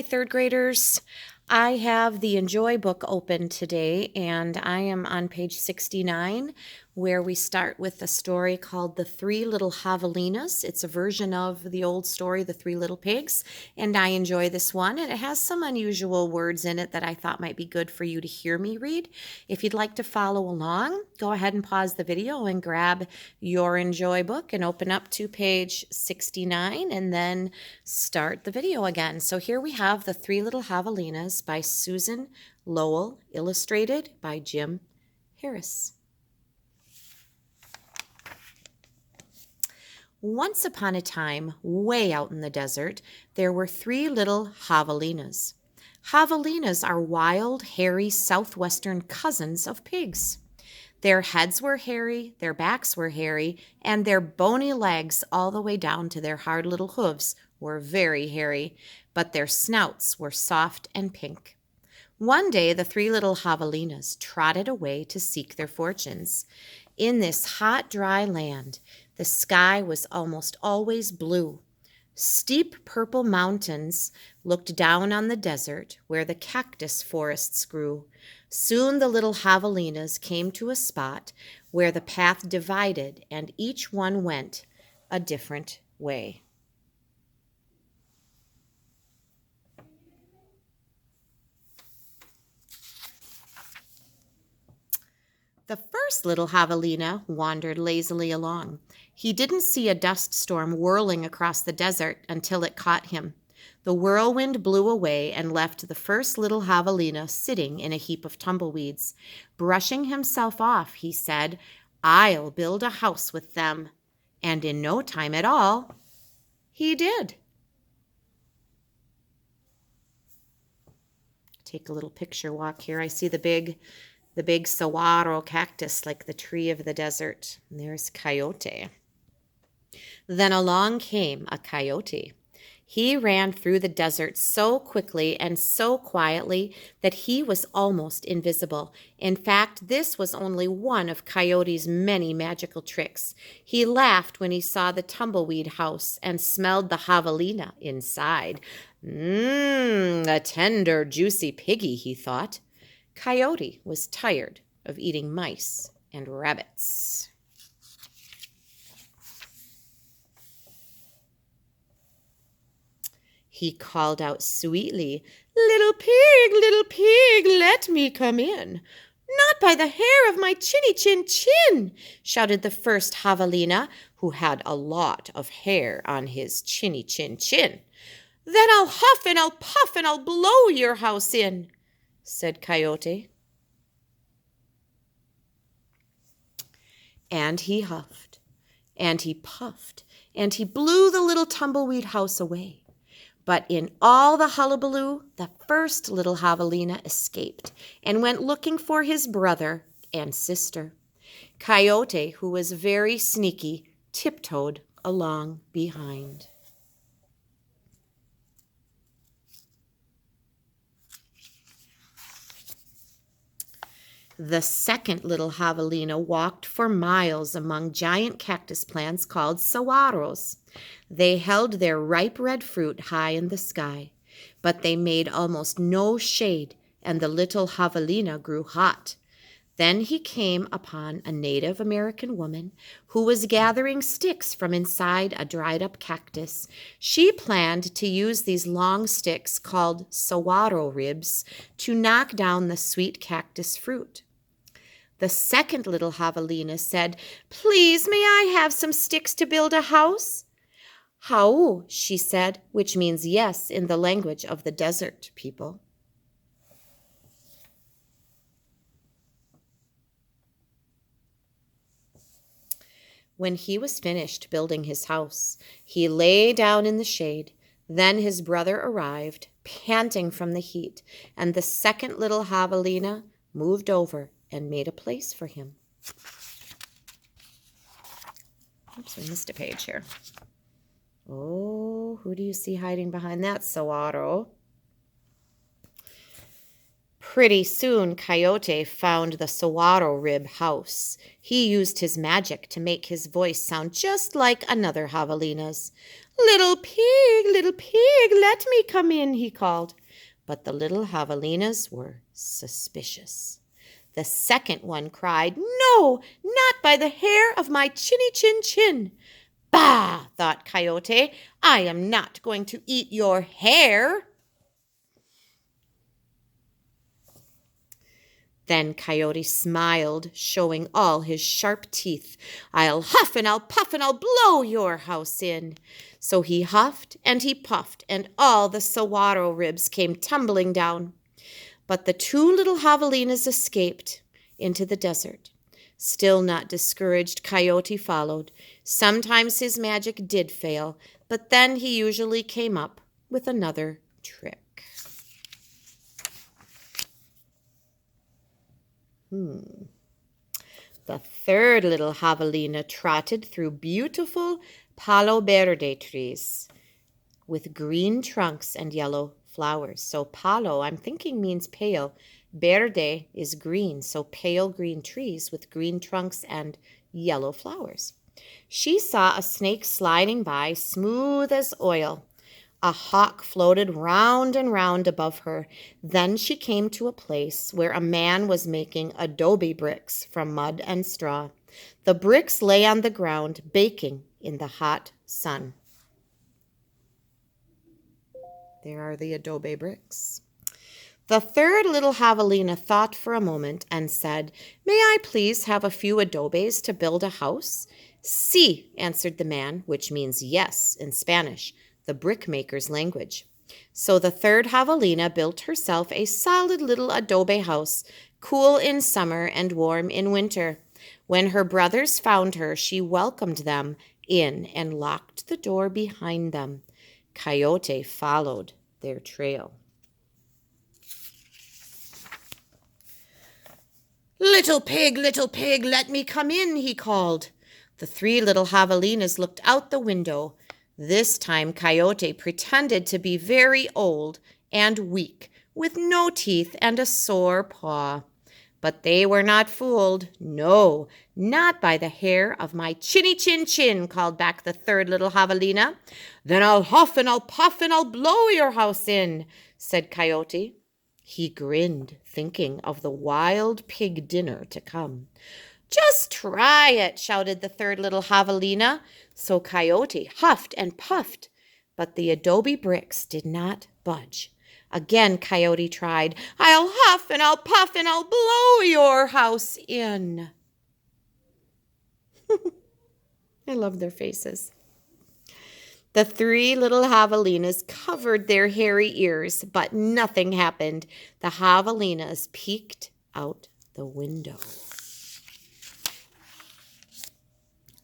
Third graders, I have the Enjoy book open today, and I am on page 69, where we start with a story called The Three Little Javelinas. It's a version of the old story, The Three Little Pigs, and I enjoy this one, and it has some unusual words in it that I thought might be good for you to hear me read. If you'd like to follow along, go ahead and pause the video and grab your Enjoy book and open up to page 69, and then start the video again. So here we have The Three Little Javelinas by Susan Lowell, illustrated by Jim Harris. Once upon a time, way out in the desert, there were three little javelinas. Javelinas are wild, hairy, southwestern cousins of pigs. Their heads were hairy, their backs were hairy, and their bony legs all the way down to their hard little hooves were very hairy, but their snouts were soft and pink. One day the three little javelinas trotted away to seek their fortunes. In this hot, dry land, the sky was almost always blue. Steep purple mountains looked down on the desert where the cactus forests grew. Soon the little javelinas came to a spot where the path divided and each one went a different way. The first little javelina wandered lazily along. He didn't see a dust storm whirling across the desert until it caught him. The whirlwind blew away and left the first little javelina sitting in a heap of tumbleweeds. Brushing himself off, he said, "I'll build a house with them." And in no time at all, he did. Take a little picture walk here. I see the big saguaro cactus, like the tree of the desert. And there's Coyote. Then along came a coyote. He ran through the desert so quickly and so quietly that he was almost invisible. In fact, this was only one of Coyote's many magical tricks. He laughed when he saw the tumbleweed house and smelled the javelina inside. A tender, juicy piggy, he thought. Coyote was tired of eating mice and rabbits. He called out sweetly, little pig, let me come in." "Not by the hair of my chinny chin chin," shouted the first javelina, who had a lot of hair on his chinny chin chin. "Then I'll huff and I'll puff and I'll blow your house in," said Coyote. And he huffed, and he puffed, and he blew the little tumbleweed house away. But in all the hullabaloo, the first little javelina escaped and went looking for his brother and sister. Coyote, who was very sneaky, tiptoed along behind. The second little javelina walked for miles among giant cactus plants called saguaros. They held their ripe red fruit high in the sky, but they made almost no shade, and the little javelina grew hot. Then he came upon a Native American woman who was gathering sticks from inside a dried-up cactus. She planned to use these long sticks, called saguaro ribs, to knock down the sweet cactus fruit. The second little javelina said, "Please, may I have some sticks to build a house?" "Hau," she said, which means yes in the language of the desert people. When he was finished building his house, he lay down in the shade. Then his brother arrived, panting from the heat, and the second little javelina moved over and made a place for him. Oops, I missed a page here. Oh, who do you see hiding behind that saguaro? Pretty soon Coyote found the saguaro rib house. He used his magic to make his voice sound just like another javelina's. Little pig, let me come in, he called. But the little javelinas were suspicious. The second one cried, No, not by the hair of my chinny chin chin. Bah, thought Coyote, I am not going to eat your hair. Then Coyote smiled, showing all his sharp teeth. I'll huff and I'll puff and I'll blow your house in. So he huffed and he puffed, and all the saguaro ribs came tumbling down. But the two little javelinas escaped into the desert. Still not discouraged, Coyote followed. Sometimes his magic did fail, but then he usually came up with another trick. The third little javelina trotted through beautiful palo verde trees with green trunks and yellow flowers. So palo, I'm thinking, means pale. Verde is green, so pale green trees with green trunks and yellow flowers. She saw a snake sliding by, smooth as oil. A hawk floated round and round above her. Then she came to a place where a man was making adobe bricks from mud and straw. The bricks lay on the ground, baking in the hot sun. There are the adobe bricks. The third little javelina thought for a moment and said, May I please have a few adobes to build a house? Sí, answered the man, which means yes in Spanish, the brickmaker's language. So the third javelina built herself a solid little adobe house, cool in summer and warm in winter. When her brothers found her, she welcomed them in and locked the door behind them. Coyote followed their trail. Little pig, let me come in, he called. The three little javelinas looked out the window. This time Coyote pretended to be very old and weak, with no teeth and a sore paw. But they were not fooled. No, not by the hair of my chinny chin chin, called back the third little javelina. Then I'll huff and I'll puff and I'll blow your house in, said Coyote. He grinned, thinking of the wild pig dinner to come. Just try it, shouted the third little javelina. So Coyote huffed and puffed, but the adobe bricks did not budge. Again Coyote tried. I'll huff and I'll puff and I'll blow your house in. I love their faces. The three little javelinas covered their hairy ears, but nothing happened. The javelinas peeked out the window.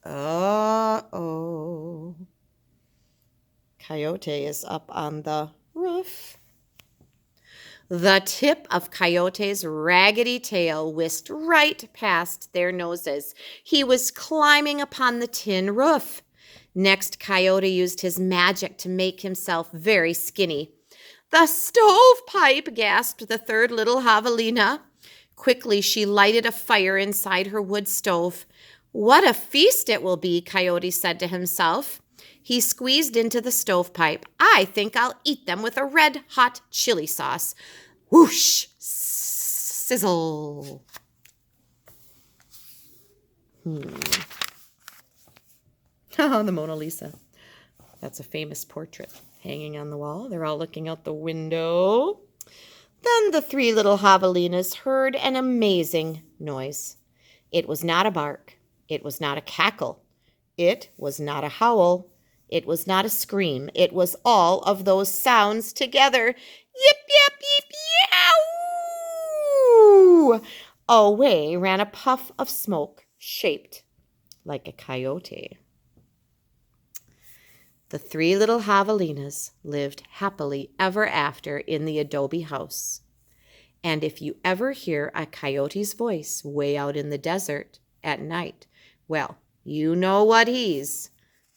Uh-oh. Coyote is up on the roof. The tip of Coyote's raggedy tail whisked right past their noses. He was climbing upon the tin roof. Next, Coyote used his magic to make himself very skinny. The stovepipe, gasped the third little javelina. Quickly, she lighted a fire inside her wood stove. What a feast it will be, Coyote said to himself. He squeezed into the stovepipe. I think I'll eat them with a red-hot chili sauce. Whoosh! Sizzle! Oh, the Mona Lisa. That's a famous portrait hanging on the wall. They're all looking out the window. Then the three little javelinas heard an amazing noise. It was not a bark. It was not a cackle. It was not a howl. It was not a scream. It was all of those sounds together. Yip, yip, yip, yow! Away ran a puff of smoke shaped like a coyote. The three little javelinas lived happily ever after in the adobe house. And if you ever hear a coyote's voice way out in the desert at night, well, you know what he's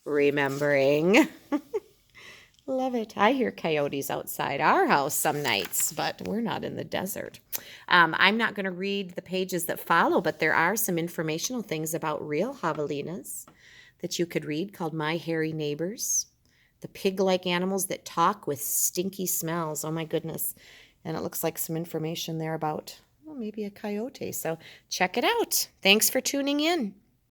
remembering. Love it. I hear coyotes outside our house some nights, but we're not in the desert. I'm not going to read the pages that follow, but there are some informational things about real javelinas that you could read called My Hairy Neighbors. The pig-like animals that talk with stinky smells. Oh my goodness. And it looks like some information there about, well, maybe a coyote. So check it out. Thanks for tuning in.